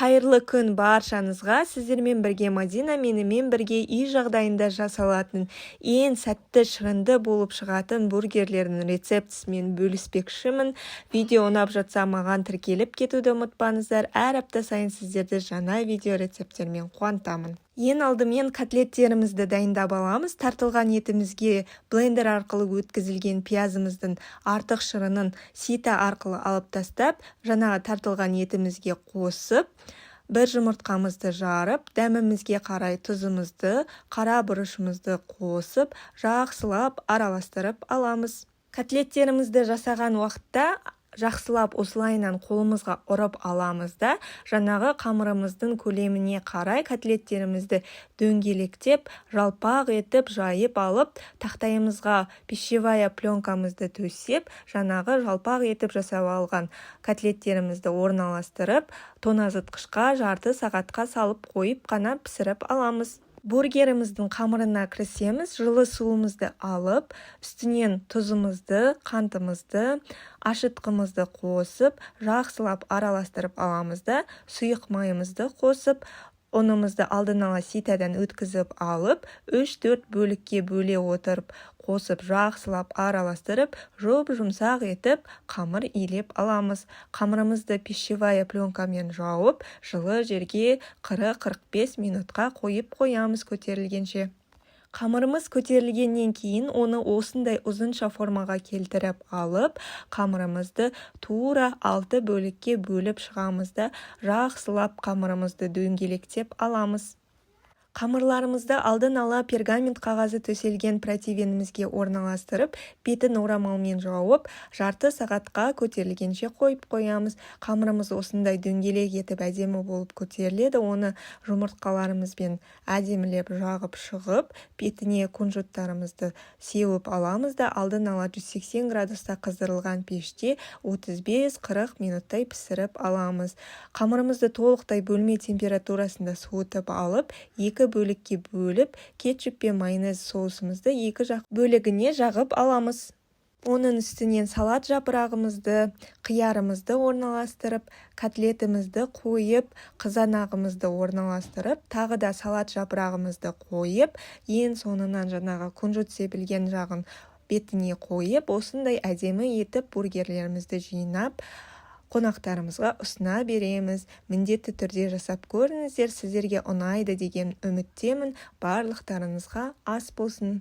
Қайырлы күн баршаңызға. Сіздермен бірге Мадина, менімен бірге үй жағдайында жасалатын ең сәтті шырынды болып шығатын бургерлердің рецептісімен бөліспекшімін. Видео ұнап жатса маған тіркеліп кетуді ұмытпаңыздар. Әр апта сайын сіздерді жаңа видео рецептермен қуантамын. Ең алдымен котлеттерімізді дайындап аламыз. Тартылған етімізге блендер арқылы өткізілген пиязымыздың артық шырынын сита арқылы алып тастап, жаңағы тартылған етімізге қосып, бір жұмыртқамызды жарып, дәмімізге қарай тұзымызды, қара бұрышымызды қосып, жақсылап араластырып аламыз. Котлеттерімізді жасаған уақытта жақсылап осылайынан қолымызға ұрып аламыз да, жаңағы қамырымыздың көлеміне қарай котлеттерімізді дөңгелектеп, жалпақ етіп жайып алып, тақтайымызға пищевая пленкамызды төсеп, жаңағы жалпақ етіп жасап алған котлеттерімізді орналастырып, тоңазытқышқа жарты сағатқа салып қойып қана пісіріп аламыз. Бургеріміздің қамырына кірісеміз. Жылы суымызды алып, үстінен тұзымызды, қантымызды, ашытқымызды қосып, жақсылап араластырып аламыз да, сұйық майымызды қосып, ұнымызды алдын ала ситадан өткізіп алып, 3-4 бөлікке бөле отырып, қосып жақсылап араластырып, жұмсақ етіп, қамыр илеп аламыз. Қамырымызды пищевая пленкамен жауып, жылы жерге 40-45 минутқа қойып қоямыз көтерілгенше. Қамырымыз көтерілгеннен кейін оны осындай ұзынша формаға келтіріп алып, қамырымызды тура 6 бөлікке бөліп шығамыз да, жақсылап қамырымызды дөңгелектеп аламыз. Қамырларымызды алдын ала пергамент қағазы төселген противенімізге орналастырып, бетін орамалмен жауып, жарты сағатқа көтерілгенше қойып қоямыз. Қамырымыз осындай дөңгелек етіп әдемі болып көтеріледі. Оны жұмыртқаларымызбен әдемілеп жағып шығып, бетіне кунжуттарымызды сеуіп аламыз да, алдын ала 180 градуста қыздырылған пеште 35-40 минуттай пісіріп аламыз. Қамырымызды толықтай бөлме температурасында суытып алып, 2 бөлікке бөліп, кетчуп пен майонез соусымызды 2 жақ бөлігіне жағып аламыз. Оның үстінен салат жапырағымызды, қиярымызды орналастырып, котлетімізді қойып, қызанағымызды орналастырып, тағы да салат жапырағымызды қойып, ең соңынан жаңағы кунжут себілген жағын бетіне қойып, осындай әдемі етіп бургерлерімізді жинап, қонақтарымызға ұсына береміз. Міндетті түрде жасап көріңіздер, сіздерге ұнайды деген үміттемін. Барлықтарыңызға ас болсын.